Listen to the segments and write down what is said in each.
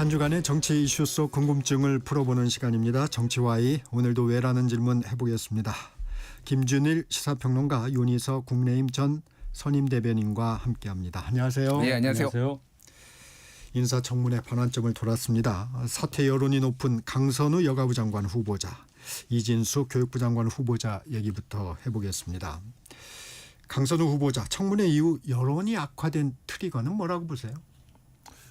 한 주간의 정치 이슈 속 궁금증을 풀어보는 시간입니다. 정치와이 오늘도 왜라는 질문 해보겠습니다. 김준일 시사평론가, 윤희석 국민의힘 전 선임대변인과 함께합니다. 안녕하세요. 네, 안녕하세요. 인사청문회 반환점을 돌았습니다. 사퇴 여론이 높은 강선우 여가부 장관 후보자, 이진수 교육부 장관 후보자 얘기부터 해보겠습니다. 강선우 후보자, 청문회 이후 여론이 악화된 트리거는 뭐라고 보세요?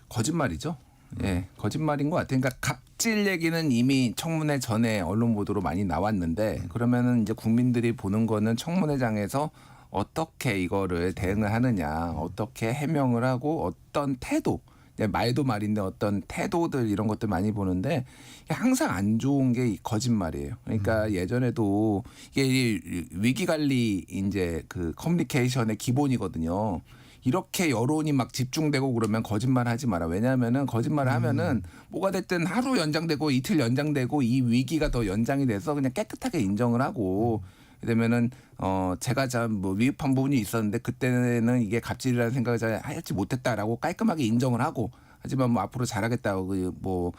거짓말이죠. 예, 거짓말인 것 같아요. 그러니까 갑질 얘기는 이미 청문회 전에 언론 보도로 많이 나왔는데, 그러면은 이제 국민들이 보는 거는 청문회장에서 어떻게 이거를 대응을 하느냐, 어떻게 해명을 하고 어떤 태도, 말도 말인데 어떤 태도들 이런 것들 많이 보는데 항상 안 좋은 게 거짓말이에요. 그러니까 예전에도 이게 위기 관리 이제 그 커뮤니케이션의 기본이거든요. 이렇게 여론이 막 집중되고 그러면 거짓말 하지 마라. 왜냐하면은 거짓말을 하면은 뭐가 됐든 하루 연장되고 이틀 연장되고 이 위기가 더 연장이 돼서 그냥 깨끗하게 인정을 하고, 그러면은 제가 참 뭐 위급한 부분이 있었는데 그때는 이게 갑질이라는 생각을 잘 하지 못했다라고 깔끔하게 인정을 하고, 하지만 뭐 앞으로 잘하겠다고 뭐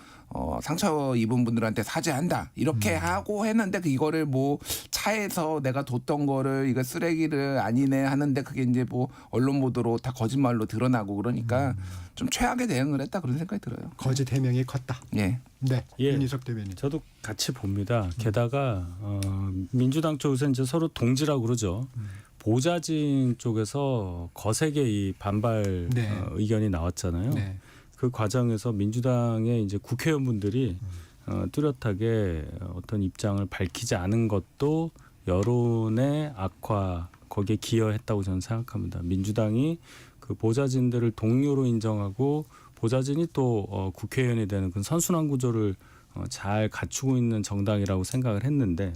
상처 입은 분들한테 사죄한다 이렇게 하고 했는데, 이거를 뭐 차에서 내가 뒀던 거를 이거 쓰레기를 아니네 하는데 그게 이제 뭐 언론 보도로 다 거짓말로 드러나고, 그러니까 좀 최악의 대응을 했다 그런 생각이 들어요. 거짓 해명이 컸다. 예. 네. 예. 윤희석 대변인. 저도 같이 봅니다. 게다가 민주당 쪽에서 이제 서로 동지라고 그러죠. 보좌진 쪽에서 거세게 이 반발 네. 의견이 나왔잖아요. 네. 그 과정에서 민주당의 이제 국회의원분들이 뚜렷하게 어떤 입장을 밝히지 않은 것도 여론의 악화, 거기에 기여했다고 저는 생각합니다. 민주당이 그 보좌진들을 동료로 인정하고 보좌진이 또 국회의원이 되는 그 선순환 구조를 잘 갖추고 있는 정당이라고 생각을 했는데,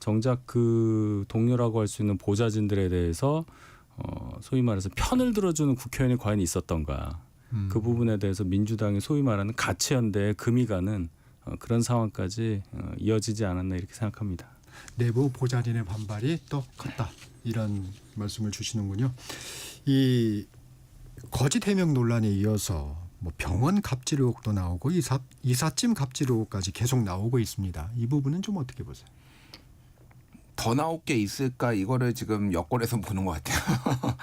정작 그 동료라고 할 수 있는 보좌진들에 대해서 소위 말해서 편을 들어주는 국회의원이 과연 있었던가, 그 부분에 대해서 민주당이 소위 말하는 가치연대에 금이 가는 그런 상황까지 이어지지 않았나 이렇게 생각합니다. 내부 보좌진의 반발이 또 컸다, 이런 말씀을 주시는군요. 이 거짓 해명 논란에 이어서 뭐 병원 갑질 의혹도 나오고 이삿짐 갑질 의혹까지 계속 나오고 있습니다. 이 부분은 좀 어떻게 보세요? 더 나올 게 있을까, 이거를 지금 여권에서 보는 것 같아요.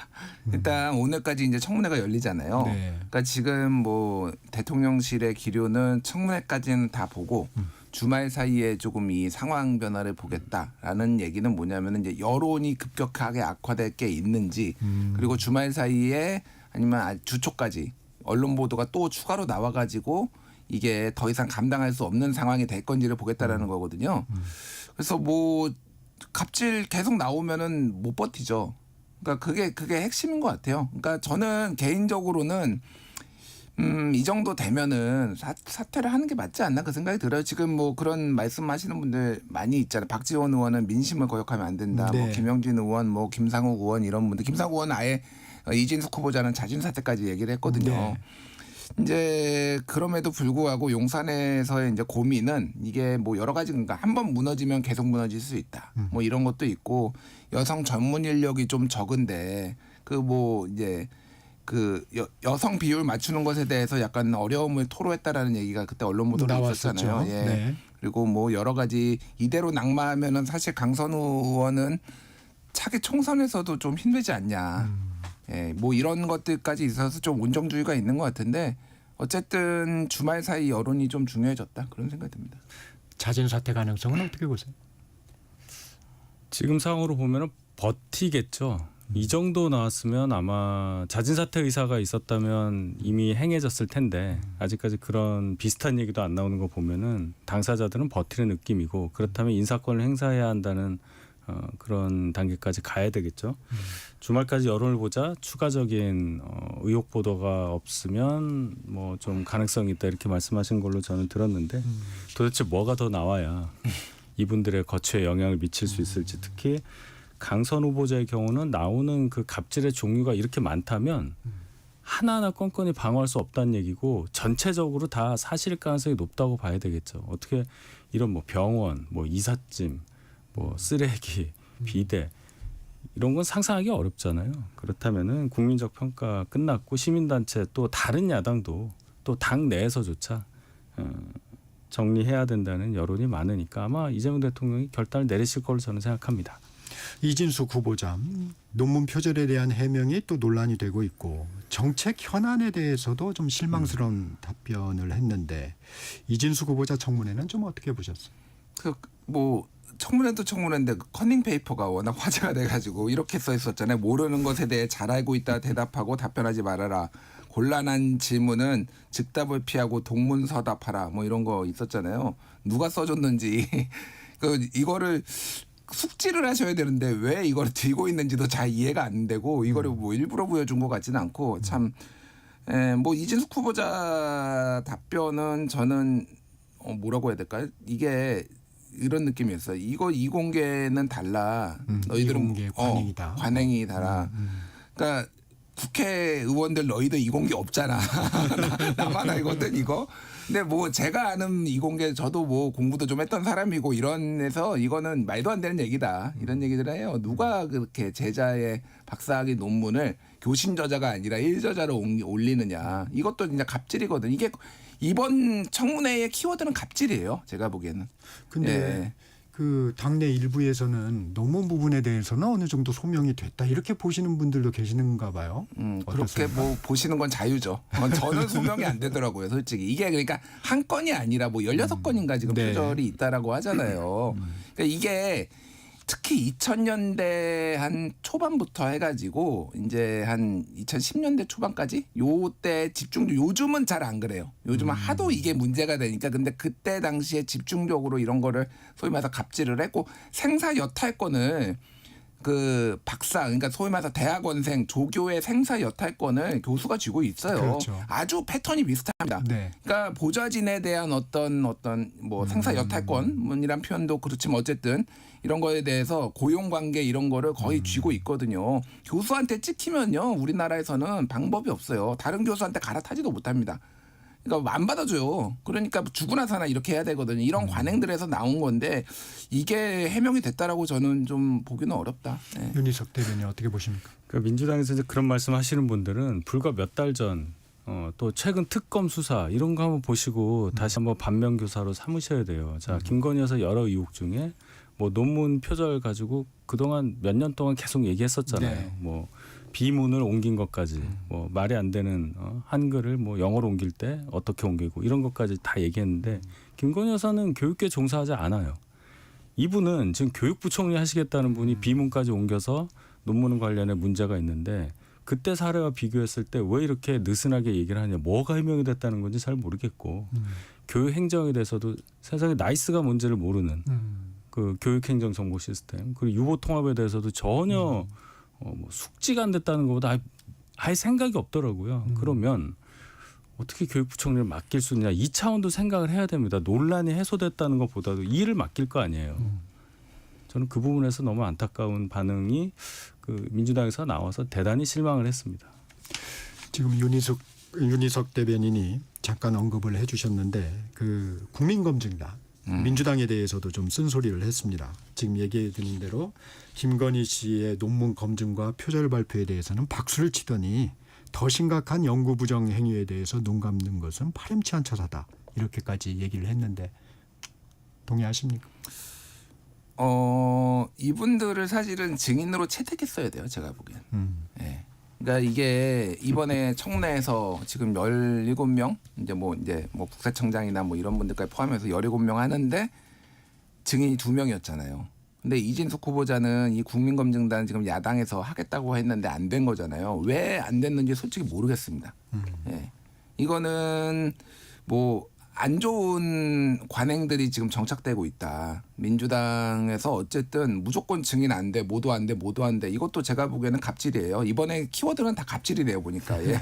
일단 오늘까지 이제 청문회가 열리잖아요. 네. 그러니까 지금 뭐 대통령실의 기류는 청문회까지는 다 보고 주말 사이에 조금 이 상황 변화를 보겠다라는 얘기는 뭐냐면은 이제 여론이 급격하게 악화될 게 있는지, 그리고 주말 사이에 아니면 주초까지 언론 보도가 또 추가로 나와가지고 이게 더 이상 감당할 수 없는 상황이 될 건지를 보겠다라는 거거든요. 그래서 뭐 갑질 계속 나오면은 못 버티죠. 그러니까 그게 핵심인 것 같아요. 그러니까 저는 개인적으로는 이 정도 되면은 사퇴를 하는 게 맞지 않나 그 생각이 들어요. 지금 뭐 그런 말씀하시는 분들 많이 있잖아요. 박지원 의원은 민심을 거역하면 안 된다. 네. 뭐 김영진 의원, 뭐 김상욱 의원 이런 분들. 김상욱 의원은 아예 이진숙 후보자는 자진 사퇴까지 얘기를 했거든요. 네. 이제 그럼에도 불구하고 용산에서의 이제 고민은 이게 뭐 여러 가지, 그러니까 한번 무너지면 계속 무너질 수 있다. 뭐 이런 것도 있고, 여성 전문 인력이 좀 적은데 그 뭐 이제 그 여성 비율 맞추는 것에 대해서 약간 어려움을 토로했다라는 얘기가 그때 언론 보도로 있었잖아요. 예. 네. 그리고 뭐 여러 가지 이대로 낙마하면은 사실 강선우 의원은 차기 총선에서도 좀 힘들지 않냐. 예, 뭐 이런 것들까지 있어서 좀 온정주의가 있는 것 같은데, 어쨌든 주말 사이 여론이 좀 중요해졌다 그런 생각이 듭니다. 자진 사퇴 가능성은 어떻게 보세요? 지금 상황으로 보면 버티겠죠. 이 정도 나왔으면 아마 자진 사퇴 의사가 있었다면 이미 행해졌을 텐데, 아직까지 그런 비슷한 얘기도 안 나오는 거 보면은 당사자들은 버티는 느낌이고, 그렇다면 인사권을 행사해야 한다는 그런 단계까지 가야 되겠죠. 주말까지 여론을 보자 추가적인 의혹 보도가 없으면 뭐 좀 가능성이 있다 이렇게 말씀하신 걸로 저는 들었는데, 도대체 뭐가 더 나와야 이분들의 거취에 영향을 미칠 수 있을지, 특히 강선 후보자의 경우는 나오는 그 갑질의 종류가 이렇게 많다면 하나하나 건건히 방어할 수 없다는 얘기고, 전체적으로 다 사실일 가능성이 높다고 봐야 되겠죠. 어떻게 이런 뭐 병원, 뭐 이삿짐, 뭐 쓰레기, 비대 이런 건 상상하기 어렵잖아요. 그렇다면은 국민적 평가 끝났고 시민단체 또 다른 야당도 또 당 내에서조차 정리해야 된다는 여론이 많으니까 아마 이재명 대통령이 결단을 내리실 걸로 저는 생각합니다. 이진숙 후보자 논문 표절에 대한 해명이 또 논란이 되고 있고 정책 현안에 대해서도 좀 실망스러운 답변을 했는데 이진숙 후보자 청문회는 좀 어떻게 보셨어요? 뭐 청문회도 청문회인데 커닝 페이퍼가 워낙 화제가 돼가지고 이렇게 써 있었잖아요. 모르는 것에 대해 잘 알고 있다 대답하고 답변하지 말아라. 곤란한 질문은 즉답을 피하고 동문서답하라. 뭐 이런 거 있었잖아요. 누가 써줬는지 이거를 숙지를 하셔야 되는데 왜 이걸 들고 있는지도 잘 이해가 안 되고 이거를 뭐 일부러 보여준 것 같지는 않고 참 뭐 이진숙 후보자 답변은 저는 뭐라고 해야 될까요? 이게 이런 느낌이었어요. 이거 이공개는 달라. 너희들은 이공개 관행이다. 관행이 달라. 그러니까 국회의원들 너희들 이공개 없잖아. 나만 알거든 이거. 근데 뭐 제가 아는 이공개 저도 뭐 공부도 좀 했던 사람이고 이런에서 이거는 말도 안 되는 얘기다. 이런 얘기들을 해요. 누가 그렇게 제자의 박사학위 논문을 교신 저자가 아니라 일저자로 올리느냐. 이것도 진짜 갑질이거든. 이게 이번 청문회의 키워드는 갑질이에요. 제가 보기에는. 근데 예. 그 당내 일부에서는 논문 부분에 대해서는 어느 정도 소명이 됐다 이렇게 보시는 분들도 계시는가 봐요. 그렇게 어떻습니까? 뭐 보시는 건 자유죠. 저는 소명이 안 되더라고요, 솔직히. 이게 그러니까 한 건이 아니라 뭐 16건인가 지금 네. 표절이 있다라고 하잖아요. 그러니까 이게 특히 2000년대 한 초반부터 해가지고 이제 한 2010년대 초반까지 요때 집중 요즘은 잘 안 그래요. 요즘은 하도 이게 문제가 되니까 근데 그때 당시에 집중적으로 이런 거를 소위 말해서 갑질을 했고 생사 여탈권을 그 박사 그러니까 소위 말해서 대학원생 조교의 생사 여탈권을 교수가 쥐고 있어요. 그렇죠. 아주 패턴이 비슷합니다. 네. 그러니까 보좌진에 대한 어떤 뭐 생사 여탈권이란 표현도 그렇지만 어쨌든 이런 거에 대해서 고용 관계 이런 거를 거의 쥐고 있거든요. 교수한테 찍히면요 우리나라에서는 방법이 없어요. 다른 교수한테 갈아타지도 못합니다. 그러니까 안 받아줘요. 그러니까 죽으나 사나 이렇게 해야 되거든요. 이런 관행들에서 나온 건데 이게 해명이 됐다라고 저는 좀 보기는 어렵다. 네. 윤희석 대변인 어떻게 보십니까? 그 민주당에서 이제 그런 말씀하시는 분들은 불과 몇 달 전 또 최근 특검 수사 이런 거 한번 보시고 다시 한번 반면교사로 삼으셔야 돼요. 자, 김건희 여사 여러 의혹 중에 뭐 논문 표절 가지고 그동안 몇 년 동안 계속 얘기했었잖아요. 네. 뭐 비문을 옮긴 것까지 뭐 말이 안 되는 한글을 뭐 영어로 옮길 때 어떻게 옮기고 이런 것까지 다 얘기했는데 김건희 여사는 교육계 종사하지 않아요. 이분은 지금 교육부총리 하시겠다는 분이 비문까지 옮겨서 논문 관련해 문제가 있는데 그때 사례와 비교했을 때 왜 이렇게 느슨하게 얘기를 하냐. 뭐가 해명이 됐다는 건지 잘 모르겠고 교육 행정에 대해서도 세상에 나이스가 뭔지를 모르는 그 교육행정 정보 시스템 그리고 유보 통합에 대해서도 전혀 뭐 숙지가 안 됐다는 것보다 아예 생각이 없더라고요. 그러면 어떻게 교육부총리를 맡길 수 있냐. 이 차원도 생각을 해야 됩니다. 논란이 해소됐다는 것보다도 이 일을 맡길 거 아니에요. 저는 그 부분에서 너무 안타까운 반응이 그 민주당에서 나와서 대단히 실망을 했습니다. 지금 윤희석 대변인이 잠깐 언급을 해주셨는데 그 국민검증단 민주당에 대해서도 좀 쓴소리를 했습니다. 지금 얘기해 드린 대로 김건희 씨의 논문 검증과 표절 발표에 대해서는 박수를 치더니 더 심각한 연구 부정 행위에 대해서 눈 감는 것은 파렴치한 처사다. 이렇게까지 얘기를 했는데 동의하십니까? 이분들을 사실은 증인으로 채택했어야 돼요. 제가 보기엔. 예. 그러니까 이게 이번에 청문회에서 지금 17명 이제 뭐 국세청장이나 뭐 이런 분들까지 포함해서 17명 하는데 증인이 2명이었잖아요. 근데 이진숙 후보자는 이 국민검증단 지금 야당에서 하겠다고 했는데 안 된 거잖아요. 왜 안 됐는지 솔직히 모르겠습니다. 예. 이거는 뭐 안 좋은 관행들이 지금 정착되고 있다. 민주당에서 어쨌든 무조건 증인 안 돼, 모두 안 돼, 모두 안 돼. 이것도 제가 보기에는 갑질이에요. 이번에 키워드는 다 갑질이래요, 보니까. 예.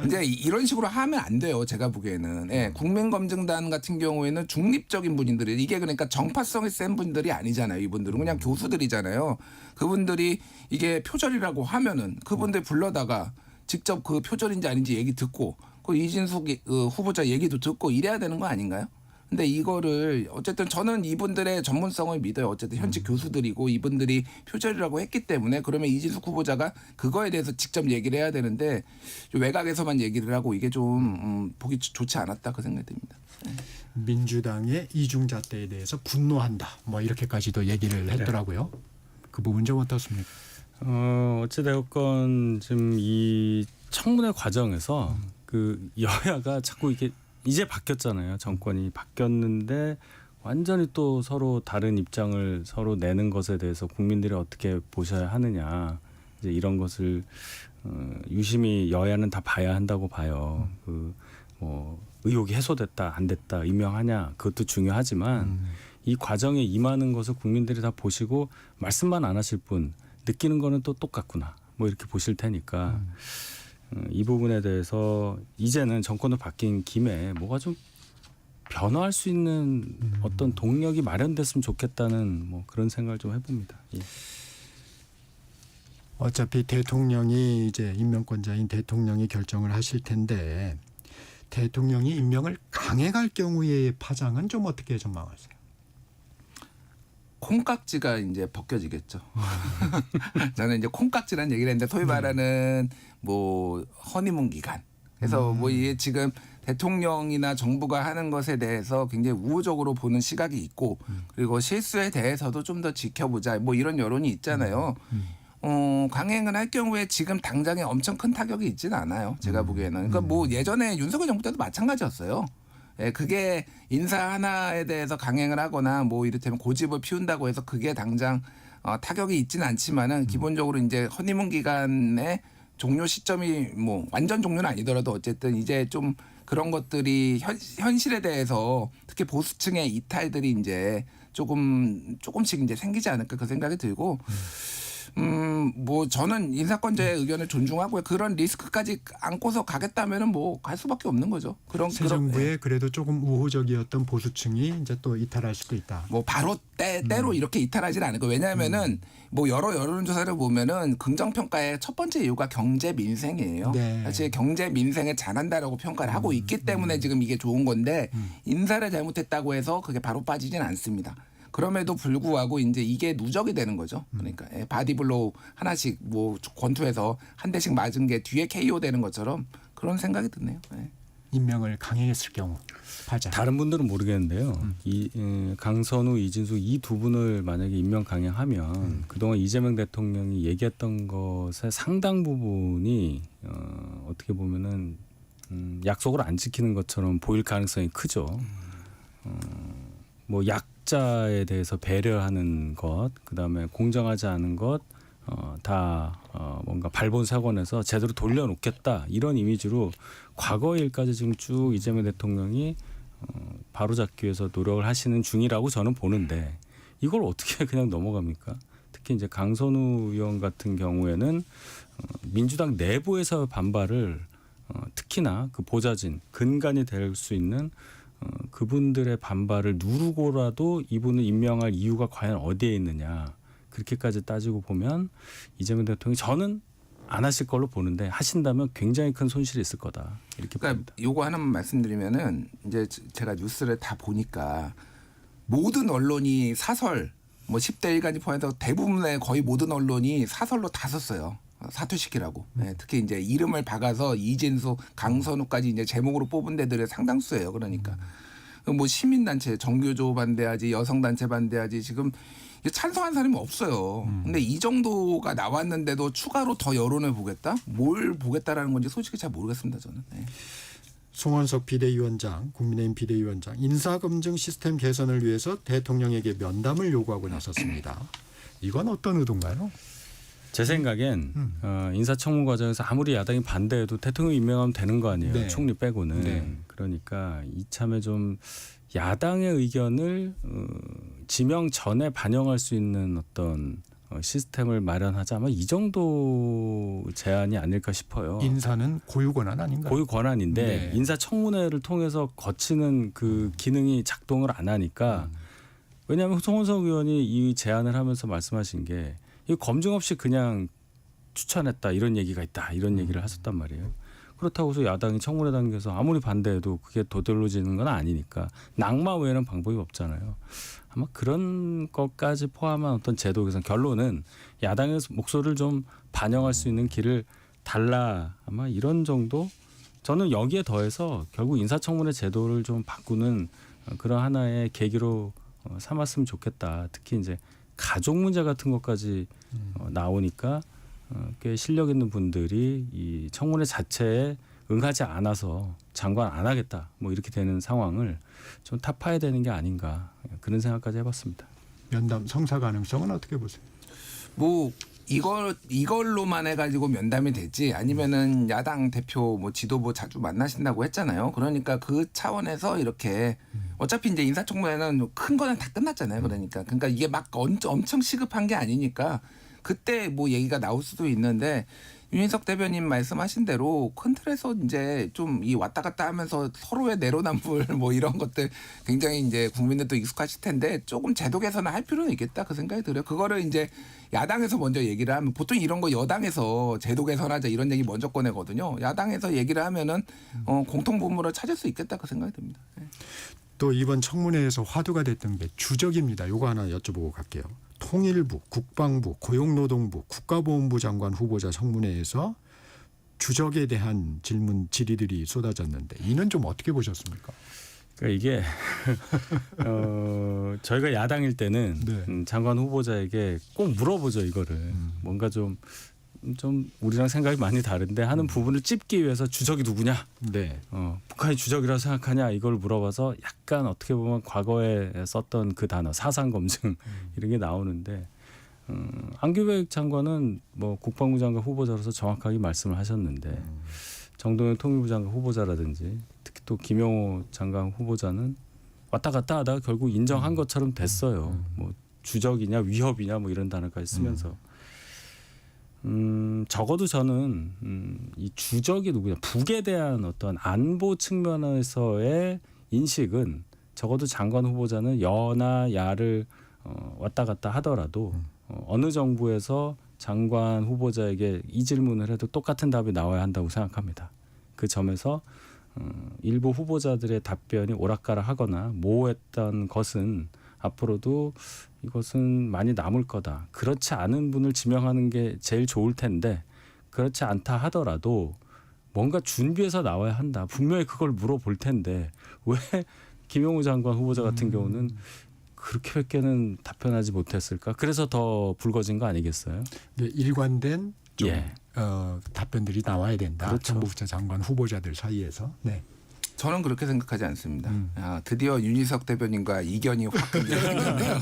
이제 이런 식으로 하면 안 돼요, 제가 보기에는. 예. 국민검증단 같은 경우에는 중립적인 분들이 이게 그러니까 정파성이 센 분들이 아니잖아요. 이분들은 그냥 교수들이잖아요. 그분들이 이게 표절이라고 하면은 그분들 불러다가 직접 그 표절인지 아닌지 얘기 듣고 그 이진숙 후보자 얘기도 듣고 이래야 되는 거 아닌가요? 근데 이거를 어쨌든 저는 이분들의 전문성을 믿어요. 어쨌든 현직 교수들이고 이분들이 표절이라고 했기 때문에 그러면 이진숙 후보자가 그거에 대해서 직접 얘기를 해야 되는데 좀 외곽에서만 얘기를 하고 이게 좀 보기 좋지 않았다 그 생각이 듭니다. 민주당의 이중잣대에 대해서 분노한다. 뭐 이렇게까지도 얘기를 했더라고요. 그 부분 좀 어떻습니까? 어찌되었건 지금 이 청문회 과정에서 그 여야가 자꾸 이게 이제 바뀌었잖아요. 정권이 바뀌었는데 완전히 또 서로 다른 입장을 서로 내는 것에 대해서 국민들이 어떻게 보셔야 하느냐. 이제 이런 것을 유심히 여야는 다 봐야 한다고 봐요. 그 뭐 의혹이 해소됐다 안 됐다 임명하냐 그것도 중요하지만 이 과정에 임하는 것을 국민들이 다 보시고 말씀만 안 하실 뿐 느끼는 거는 또 똑같구나. 뭐 이렇게 보실 테니까 이 부분에 대해서 이제는 정권도 바뀐 김에 뭐가 좀 변화할 수 있는 어떤 동력이 마련됐으면 좋겠다는 뭐 그런 생각을 좀 해봅니다. 예. 어차피 대통령이 이제 임명권자인 대통령이 결정을 하실 텐데 대통령이 임명을 강행할 경우의 파장은 좀 어떻게 전망하세요? 콩깍지가 이제 벗겨지겠죠. 저는 이제 콩깍지라는 얘기를 했는데 소위 말하는 뭐 허니문 기간. 그래서 뭐 이게 지금 대통령이나 정부가 하는 것에 대해서 굉장히 우호적으로 보는 시각이 있고 그리고 실수에 대해서도 좀 더 지켜보자 뭐 이런 여론이 있잖아요. 강행을 할 경우에 지금 당장에 엄청 큰 타격이 있지는 않아요. 제가 보기에는. 그러니까 뭐 예전에 윤석열 정부 때도 마찬가지였어요. 예, 그게 인사 하나에 대해서 강행을 하거나 뭐 이를테면 고집을 피운다고 해서 그게 당장 타격이 있지는 않지만은 기본적으로 이제 허니문 기간의 종료 시점이 뭐 완전 종료는 아니더라도 어쨌든 이제 좀 그런 것들이 현실에 대해서 특히 보수층의 이탈들이 이제 조금씩 이제 생기지 않을까 그 생각이 들고 뭐 저는 인사권자의 의견을 존중하고요. 그런 리스크까지 안고서 가겠다면은 뭐 갈 수밖에 없는 거죠. 새 정부에 그래도 조금 우호적이었던 보수층이 이제 또 이탈할 수도 있다. 뭐 바로 때로 이렇게 이탈하지 않을 거예요. 왜냐하면은 뭐 여러 여론조사를 보면은 긍정평가의 첫 번째 이유가 경제 민생이에요. 네. 사실 경제 민생에 잘한다라고 평가를 하고 있기 때문에 지금 이게 좋은 건데 인사를 잘못했다고 해서 그게 바로 빠지진 않습니다. 그럼에도 불구하고 이제 이게 누적이 되는 거죠. 그러니까 바디블로우 하나씩 뭐 권투에서 한 대씩 맞은 게 뒤에 KO 되는 것처럼 그런 생각이 드네요. 네. 임명을 강행했을 경우 파장. 다른 분들은 모르겠는데요. 강선우, 이진숙 이 두 분을 만약에 임명 강행하면 그동안 이재명 대통령이 얘기했던 것의 상당 부분이 어떻게 보면은 약속을 안 지키는 것처럼 보일 가능성이 크죠. 뭐 약자에 대해서 배려하는 것, 그다음에 공정하지 않은 것, 다 뭔가 발본사건에서 제대로 돌려놓겠다 이런 이미지로 과거의 일까지 지금 쭉 이재명 대통령이 바로잡기 위해서 노력을 하시는 중이라고 저는 보는데 이걸 어떻게 그냥 넘어갑니까? 특히 이제 강선우 의원 같은 경우에는 민주당 내부에서 반발을 특히나 그 보좌진 근간이 될 수 있는 그분들의 반발을 누르고라도 이분을 임명할 이유가 과연 어디에 있느냐 그렇게까지 따지고 보면 이재명 대통령이 저는 안 하실 걸로 보는데 하신다면 굉장히 큰 손실이 있을 거다 이렇게 그러니까 봅니다. 요거 하나만 말씀드리면은 이제 제가 뉴스를 다 보니까 모든 언론이 사설 뭐 10대 일간지 포함해서 대부분의 거의 모든 언론이 사설로 다 썼어요. 사퇴시키라고. 네, 특히 이제 이름을 박아서 이진숙, 강선우까지 이제 제목으로 뽑은 데들의 상당수예요. 그러니까 뭐 시민단체, 정교조 반대하지, 여성단체 반대하지 지금 찬성한 사람이 없어요. 근데 이 정도가 나왔는데도 추가로 더 여론을 보겠다? 뭘 보겠다라는 건지 솔직히 잘 모르겠습니다. 저는. 네. 송원석 비대위원장, 국민의힘 비대위원장 인사검증 시스템 개선을 위해서 대통령에게 면담을 요구하고 나섰습니다. 이건 어떤 의도인가요? 제 생각엔 인사청문 과정에서 아무리 야당이 반대해도 대통령 임명하면 되는 거 아니에요. 네. 총리 빼고는. 네. 그러니까 이참에 좀 야당의 의견을 지명 전에 반영할 수 있는 어떤 시스템을 마련하자. 아마 이 정도 제안이 아닐까 싶어요. 인사는 고유 권한 아닌가요? 고유 권한인데 네. 인사청문회를 통해서 거치는 그 기능이 작동을 안 하니까 왜냐하면 송원석 의원이 이 제안을 하면서 말씀하신 게 이거 검증 없이 그냥 추천했다 이런 얘기가 있다 이런 얘기를 하셨단 말이에요. 그렇다고 해서 야당이 청문회 단계에서 아무리 반대해도 그게 도달로지는 건 아니니까 낙마 외에는 방법이 없잖아요. 아마 그런 것까지 포함한 어떤 제도 개선 결론은 야당의 목소리를 좀 반영할 수 있는 길을 달라 아마 이런 정도. 저는 여기에 더해서 결국 인사청문회 제도를 좀 바꾸는 그런 하나의 계기로 삼았으면 좋겠다. 특히 이제 가족 문제 같은 것까지 나오니까 꽤 실력 있는 분들이 이 청문회 자체에 응하지 않아서 장관 안 하겠다. 뭐 이렇게 되는 상황을 좀 타파해야 되는 게 아닌가 그런 생각까지 해봤습니다. 면담 성사 가능성은 어떻게 보세요? 뭐 이걸로만 해가지고 면담이 되지 아니면은 야당 대표 뭐 지도부 자주 만나신다고 했잖아요. 그러니까 그 차원에서 이렇게 어차피 이제 인사청문회는 큰 거는 다 끝났잖아요. 그러니까 이게 막 엄청 시급한 게 아니니까 그때 뭐 얘기가 나올 수도 있는데 윤희석 대변인 말씀하신 대로 큰 틀에서 이제 좀 이 왔다 갔다 하면서 서로의 내로남불 뭐 이런 것들 굉장히 이제 국민들도 익숙하실 텐데 조금 제도 개선을 할 필요는 있겠다 그 생각이 들어요. 그거를 이제 야당에서 먼저 얘기를 하면 보통 이런 거 여당에서 제도 개선하자 이런 얘기 먼저 꺼내거든요. 야당에서 얘기를 하면은 공통 분모를 찾을 수 있겠다 그 생각이 듭니다. 네. 또 이번 청문회에서 화두가 됐던 게 주적입니다. 요거 하나 여쭤보고 갈게요. 통일부, 국방부, 고용노동부, 국가보훈부 장관 후보자 청문회에서 주적에 대한 질문 질의들이 쏟아졌는데 이는 좀 어떻게 보셨습니까? 그러니까 이게 저희가 야당일 때는 네. 장관 후보자에게 꼭 물어보죠 이거를 뭔가 좀 우리랑 생각이 많이 다른데 하는 부분을 찝기 위해서 주적이 누구냐? 네. 북한이 주적이라고 생각하냐? 이걸 물어봐서 약간 어떻게 보면 과거에 썼던 그 단어 사상 검증 이런 게 나오는데 안규백 장관은 뭐 국방부 장관 후보자로서 정확하게 말씀을 하셨는데 정동영 통일부 장관 후보자라든지 특히 또 김용호 장관 후보자는 왔다 갔다 하다가 결국 인정한 것처럼 됐어요. 뭐 주적이냐 위협이냐 뭐 이런 단어까지 쓰면서. 적어도 저는 이 주적이 누구냐 북에 대한 어떤 안보 측면에서의 인식은 적어도 장관 후보자는 여나 야를 왔다 갔다 하더라도 어느 정부에서 장관 후보자에게 이 질문을 해도 똑같은 답이 나와야 한다고 생각합니다. 그 점에서 일부 후보자들의 답변이 오락가락하거나 모호했던 것은 앞으로도 이것은 많이 남을 거다. 그렇지 않은 분을 지명하는 게 제일 좋을 텐데 그렇지 않다 하더라도 뭔가 준비해서 나와야 한다. 분명히 그걸 물어볼 텐데 왜 김용호 장관 후보자 같은 경우는 그렇게밖에는 답변하지 못했을까? 그래서 더 불거진 거 아니겠어요? 네, 일관된 좀 예. 답변들이 나와야 된다. 그렇죠. 정부 부처 장관 후보자들 사이에서. 네. 저는 그렇게 생각하지 않습니다. 드디어 윤희석 대변인과 이견이 확 생겼는데요.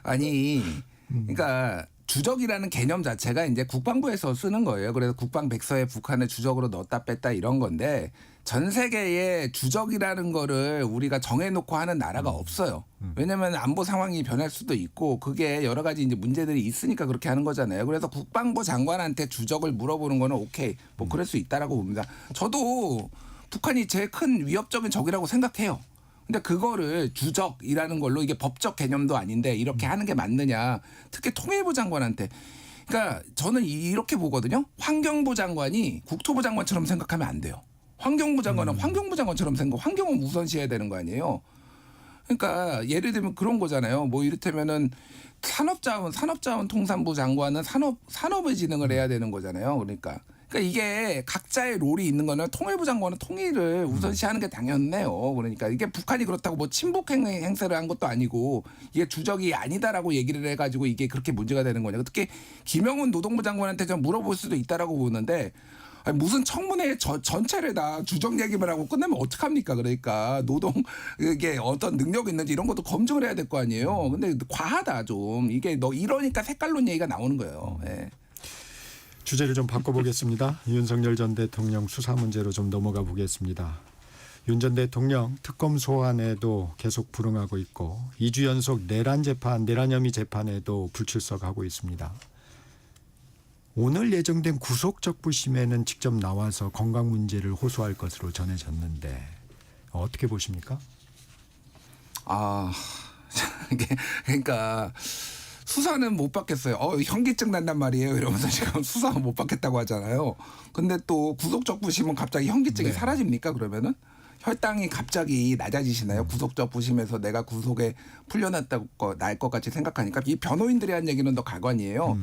아니, 그러니까 주적이라는 개념 자체가 이제 국방부에서 쓰는 거예요. 그래서 국방백서에 북한을 주적으로 넣었다 뺐다 이런 건데 전 세계에 주적이라는 거를 우리가 정해놓고 하는 나라가 없어요. 왜냐하면 안보 상황이 변할 수도 있고 그게 여러 가지 이제 문제들이 있으니까 그렇게 하는 거잖아요. 그래서 국방부 장관한테 주적을 물어보는 거는 오케이, 뭐 그럴 수 있다라고 봅니다. 저도 북한이 제일 큰 위협적인 적이라고 생각해요. 근데 그거를 주적이라는 걸로 이게 법적 개념도 아닌데 이렇게 하는 게 맞느냐. 특히 통일부 장관한테. 그러니까 저는 이렇게 보거든요. 환경부 장관이 국토부 장관처럼 생각하면 안 돼요. 환경부 장관은 환경부 장관처럼 환경은 우선시해야 되는 거 아니에요. 그러니까 예를 들면 그런 거잖아요. 뭐 이를테면은 산업자원통상부 장관은 산업의 진흥을 해야 되는 거잖아요. 그러니까 이게 각자의 롤이 있는 거는 통일부 장관은 통일을 우선시하는 게 당연해요. 그러니까 이게 북한이 그렇다고 뭐 친북 행세를 한 것도 아니고 이게 주적이 아니다라고 얘기를 해가지고 이게 그렇게 문제가 되는 거냐. 특히 김영훈 노동부 장관한테 좀 물어볼 수도 있다라고 보는데 아니 무슨 청문회 전체를 다 주적 얘기만 하고 끝내면 어떡합니까? 그러니까 노동 이게 어떤 능력이 있는지 이런 것도 검증을 해야 될 거 아니에요. 근데 과하다 좀. 이게 너 이러니까 색깔론 얘기가 나오는 거예요. 예. 주제를 좀 바꿔보겠습니다. 윤석열 전 대통령 수사 문제로 좀 넘어가 보겠습니다. 윤 전 대통령 특검 소환에도 계속 불응하고 있고 2주 연속 내란 혐의 재판에도 불출석하고 있습니다. 오늘 예정된 구속적부심에는 직접 나와서 건강 문제를 호소할 것으로 전해졌는데 어떻게 보십니까? 그러니까 수사는 못 받겠어요. 현기증 난단 말이에요. 이러면서 지금 수사 못 받겠다고 하잖아요. 근데 또 구속적 부심은 갑자기 현기증이 네. 사라집니까? 그러면은 혈당이 갑자기 낮아지시나요? 구속적 부심에서 내가 구속에 풀려났다고 날 것 같이 생각하니까 이 변호인들이 한 얘기는 더 가관이에요.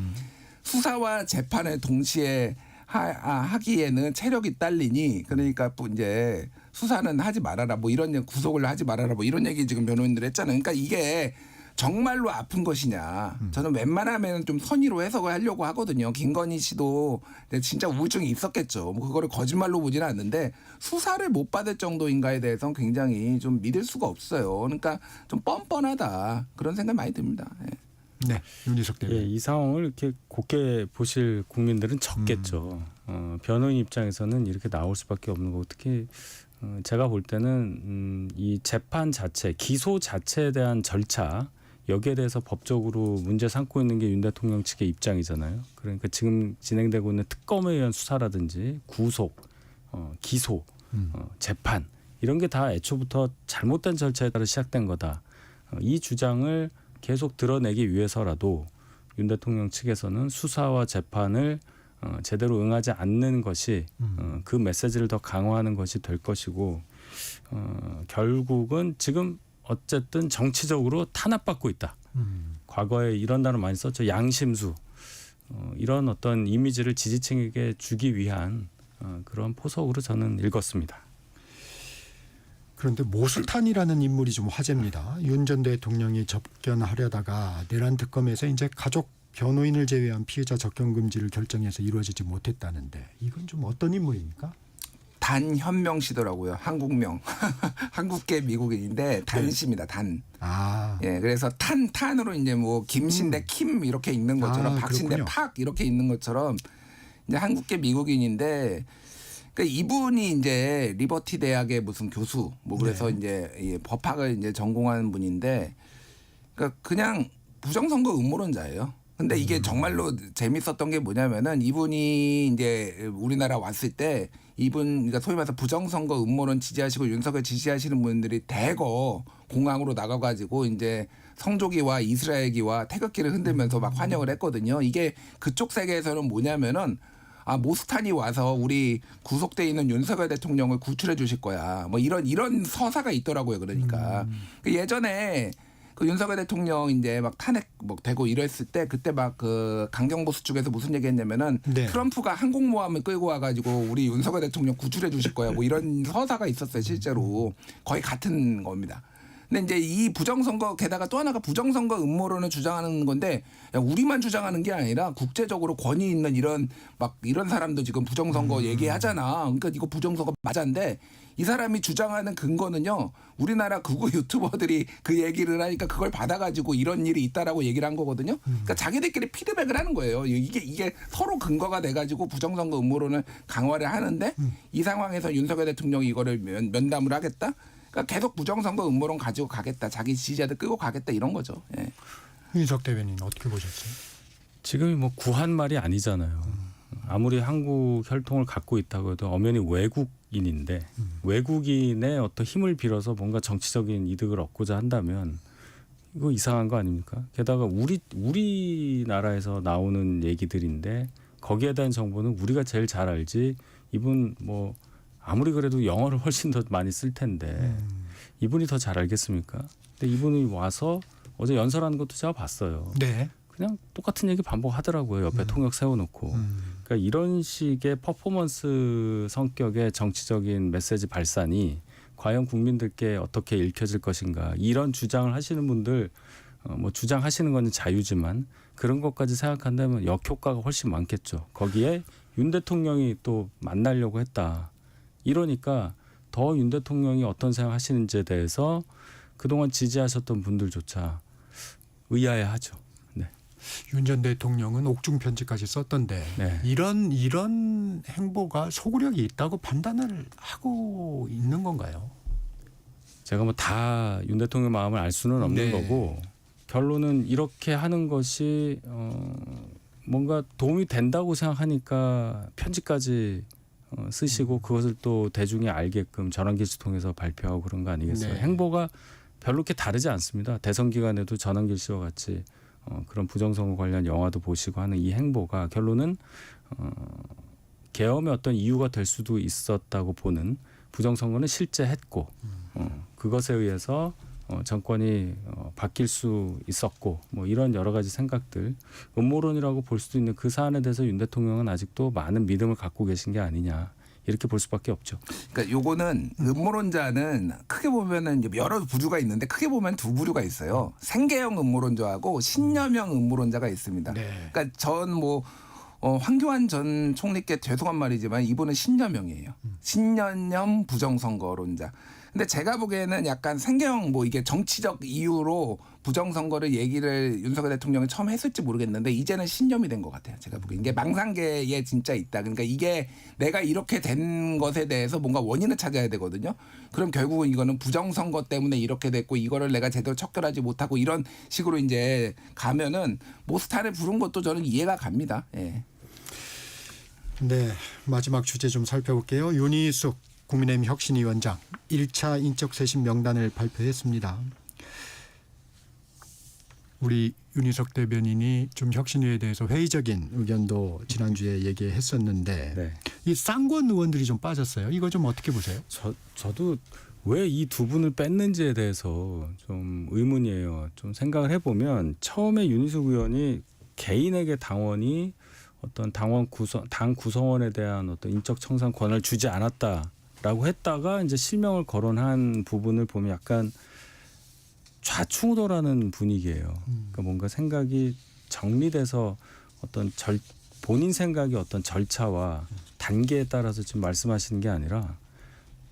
수사와 재판을 동시에 하기에는 체력이 딸리니 그러니까 또 이제 수사는 하지 말아라 뭐 이런 구속을 하지 말아라 뭐 이런 얘기 지금 변호인들 했잖아요. 그러니까 이게 정말로 아픈 것이냐. 저는 웬만하면 좀 선의로 해석을 하려고 하거든요. 김건희 씨도 진짜 우울증이 있었겠죠. 뭐 그거를 거짓말로 보지는 않는데 수사를 못 받을 정도인가에 대해서는 굉장히 좀 믿을 수가 없어요. 그러니까 좀 뻔뻔하다 그런 생각 많이 듭니다. 예. 네, 윤희석 예, 대변인. 이 상황을 이렇게 곱게 보실 국민들은 적겠죠. 변호인 입장에서는 이렇게 나올 수밖에 없는 거고 특히 제가 볼 때는 이 재판 자체, 기소 자체에 대한 절차 여기에 대해서 법적으로 문제 삼고 있는 게 윤 대통령 측의 입장이잖아요. 그러니까 지금 진행되고 있는 특검에 의한 수사라든지 구속, 기소, 재판 이런 게 다 애초부터 잘못된 절차에 따라 시작된 거다. 이 주장을 계속 드러내기 위해서라도 윤 대통령 측에서는 수사와 재판을 제대로 응하지 않는 것이 그 메시지를 더 강화하는 것이 될 것이고 결국은 지금 어쨌든 정치적으로 탄압받고 있다. 과거에 이런 단어 많이 썼죠. 양심수. 이런 어떤 이미지를 지지층에게 주기 위한 그런 포석으로 저는 읽었습니다. 그런데 모스탄이라는 인물이 좀 화제입니다. 윤 전 대통령이 접견하려다가 내란 특검에서 이제 가족 변호인을 제외한 피해자 접견 금지를 결정해서 이루어지지 못했다는데 이건 좀 어떤 인물입니까? 단현명 씨더라고요. 한국명. 한국계 미국인인데 단씨입니다. 단. 아, 예, 그래서 탄으로 이제 뭐 김신대 킴 이렇게 읽는 것처럼 박신대 그렇군요. 팍 이렇게 읽는 것처럼 이제 한국계 미국인인데 그러니까 이분이 이제 리버티 대학의 무슨 교수 뭐 그래서 이제 이 법학을 이제 전공한 분인데 그러니까 그냥 부정선거 음모론자예요. 근데 이게 정말로 재밌었던 게 뭐냐면은 이분이 이제 우리나라 왔을 때 이분 그러니까 소위 말해서 부정선거 음모론 지지하시고 윤석열 지지하시는 분들이 대거 공항으로 나가가지고 이제 성조기와 이스라엘기와 태극기를 흔들면서 막 환영을 했거든요. 이게 그쪽 세계에서는 뭐냐면은 모스탄이 와서 우리 구속돼 있는 윤석열 대통령을 구출해 주실 거야. 뭐 이런 서사가 있더라고요. 그러니까 그 예전에 그 윤석열 대통령 이제 막 탄핵 뭐 되고 이랬을 때 그때 막 그 강경보수 쪽에서 무슨 얘기했냐면은 네. 트럼프가 항공모함을 끌고 와가지고 우리 윤석열 대통령 구출해 주실 거야. 뭐 이런 서사가 있었어요. 실제로 거의 같은 겁니다. 근데 이제 이 부정선거 게다가 또 하나가 부정선거 음모론을 주장하는 건데 야, 우리만 주장하는 게 아니라 국제적으로 권위 있는 이런 사람도 지금 부정선거 얘기하잖아. 그러니까 이거 부정선거 맞아인데 이 사람이 주장하는 근거는요. 우리나라 극우 유튜버들이 그 얘기를 하니까 그걸 받아가지고 이런 일이 있다라고 얘기를 한 거거든요. 그러니까 자기들끼리 피드백을 하는 거예요. 이게 서로 근거가 돼가지고 부정선거 음모론을 강화를 하는데 이 상황에서 윤석열 대통령이 이거를 면담을 하겠다. 그러니까 계속 부정선거 음모론 가지고 가겠다. 자기 지지자들 끌고 가겠다 이런 거죠. 예. 윤희석 대변인 어떻게 보셨어요? 지금이 뭐 구한 말이 아니잖아요. 아무리 한국 혈통을 갖고 있다고 해도 엄연히 외국인인데 외국인의 어떤 힘을 빌어서 뭔가 정치적인 이득을 얻고자 한다면 이거 이상한 거 아닙니까? 게다가 우리나라에서 나오는 얘기들인데 거기에 대한 정보는 우리가 제일 잘 알지. 이분 뭐 아무리 그래도 영어를 훨씬 더 많이 쓸 텐데 이분이 더 잘 알겠습니까? 근데 이분이 와서 어제 연설하는 것도 제가 봤어요. 네. 그냥 똑같은 얘기 반복하더라고요. 옆에 통역 세워놓고. 그러니까 이런 식의 퍼포먼스 성격의 정치적인 메시지 발산이 과연 국민들께 어떻게 읽혀질 것인가. 이런 주장을 하시는 분들 뭐 주장하시는 건 자유지만 그런 것까지 생각한다면 역효과가 훨씬 많겠죠. 거기에 윤 대통령이 또 만나려고 했다. 이러니까 더 윤 대통령이 어떤 생각 하시는지에 대해서 그동안 지지하셨던 분들조차 의아해하죠. 네. 윤 전 대통령은 옥중 편지까지 썼던데 네. 이런 행보가 소구력이 있다고 판단을 하고 있는 건가요? 제가 뭐 다 윤 대통령 마음을 알 수는 없는 네. 거고 결론은 이렇게 하는 것이 뭔가 도움이 된다고 생각하니까 편지까지 쓰시고 그것을 또 대중이 알게끔 전환기를 통해서 발표하고 그런 거 아니겠어요? 네. 행보가 별로 그렇게 다르지 않습니다. 대선 기간에도 전환길 씨와 같이 그런 부정선거 관련 영화도 보시고 하는 이 행보가 결론은 계엄의 어떤 이유가 될 수도 있었다고 보는 부정선거는 실제 했고 그것에 의해서 정권이 바뀔 수 있었고 뭐 이런 여러 가지 생각들 음모론이라고 볼 수도 있는 그 사안에 대해서 윤 대통령은 아직도 많은 믿음을 갖고 계신 게 아니냐 이렇게 볼 수밖에 없죠. 그러니까 요거는 음모론자는 크게 보면은 여러 부류가 있는데 크게 보면 두 부류가 있어요. 생계형 음모론자하고 신념형 음모론자가 있습니다. 네. 그러니까 전 뭐 황교안 전 총리께 죄송한 말이지만 이분은 신념형이에요. 신념형 부정선거론자. 근데 제가 보기에는 약간 생계형 뭐 이게 정치적 이유로 부정선거를 얘기를 윤석열 대통령이 처음 했을지 모르겠는데 이제는 신념이 된 것 같아요. 제가 보기엔 이게 망상계에 진짜 있다. 그러니까 이게 내가 이렇게 된 것에 대해서 뭔가 원인을 찾아야 되거든요. 그럼 결국은 이거는 부정선거 때문에 이렇게 됐고 이거를 내가 제대로 척결하지 못하고 이런 식으로 이제 가면은 모스탄을 부른 것도 저는 이해가 갑니다. 예. 네, 마지막 주제 좀 살펴볼게요. 윤희숙 국민의힘 혁신위원장 1차 인적 쇄신 명단을 발표했습니다. 우리 윤희숙 대변인이 좀 혁신위에 대해서 회의적인 의견도 지난주에 얘기했었는데 네. 이 쌍권 의원들이 좀 빠졌어요. 이거 좀 어떻게 보세요? 저도 왜 이 두 분을 뺐는지에 대해서 좀 의문이에요. 좀 생각을 해보면 처음에 윤희숙 의원이 개인에게 당원이 어떤 당 구성원에 대한 어떤 인적 청산 권한을 주지 않았다라고 했다가 이제 실명을 거론한 부분을 보면 약간 좌충우돌하는 분위기예요. 그러니까 뭔가 생각이 정리돼서 어떤 본인 생각의 어떤 절차와 단계에 따라서 지금 말씀하시는 게 아니라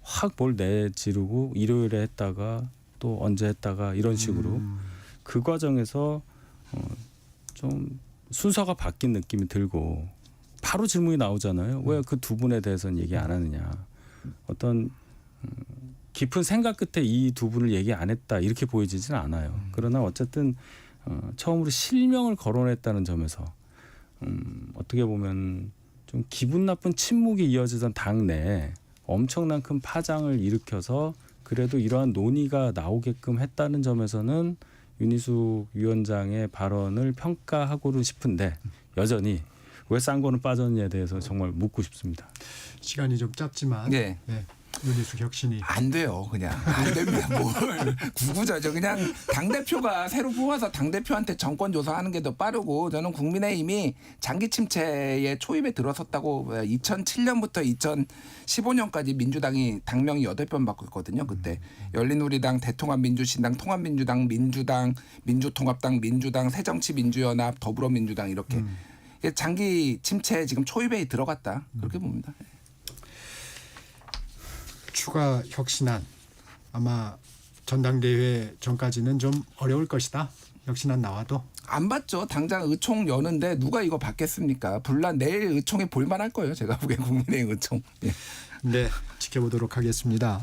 확 뭘 내지르고 일요일에 했다가 또 언제 했다가 이런 식으로 그 과정에서 좀 순서가 바뀐 느낌이 들고 바로 질문이 나오잖아요. 왜 그 두 분에 대해서는 얘기 안 하느냐. 어떤 깊은 생각 끝에 이 두 분을 얘기 안 했다 이렇게 보여지지는 않아요. 그러나 어쨌든 처음으로 실명을 거론했다는 점에서 어떻게 보면 좀 기분 나쁜 침묵이 이어지던 당내에 엄청난 큰 파장을 일으켜서 그래도 이러한 논의가 나오게끔 했다는 점에서는 윤희숙 위원장의 발언을 평가하고는 싶은데 여전히 왜 쌍권은 빠졌느냐에 대해서 정말 묻고 싶습니다. 시간이 좀 짧지만 네. 네, 윤희숙 혁신이 안 돼요. 그냥 안 됩니다. 뭘 구구절절 그냥 당대표가 새로 뽑아서 당대표한테 정권 조사하는 게 더 빠르고 저는 국민의힘이 장기 침체의 초입에 들어섰다고 2007년부터 2015년까지 민주당이 당명이 8번 바꿨거든요. 그때 열린우리당, 대통합민주신당, 통합민주당, 민주당, 민주통합당, 민주당, 새정치민주연합, 더불어민주당 이렇게 장기 침체 지금 초입에 들어갔다. 그렇게 봅니다. 추가 혁신안 아마 전당대회 전까지는 좀 어려울 것이다. 혁신안 나와도. 안 받죠. 당장 의총 여는데 누가 이거 받겠습니까? 불난 내일 의총에 볼만할 거예요. 제가 보기엔 국민의힘 의총. 예. 네, 지켜보도록 하겠습니다.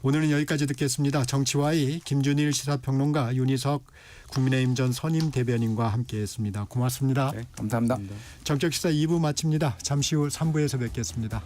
오늘은 여기까지 듣겠습니다. 정치와의 김준일 시사평론가, 윤희숙 국민의힘 전 선임 대변인과 함께했습니다. 고맙습니다. 네, 감사합니다. 정적시사 2부 마칩니다. 잠시 후 3부에서 뵙겠습니다.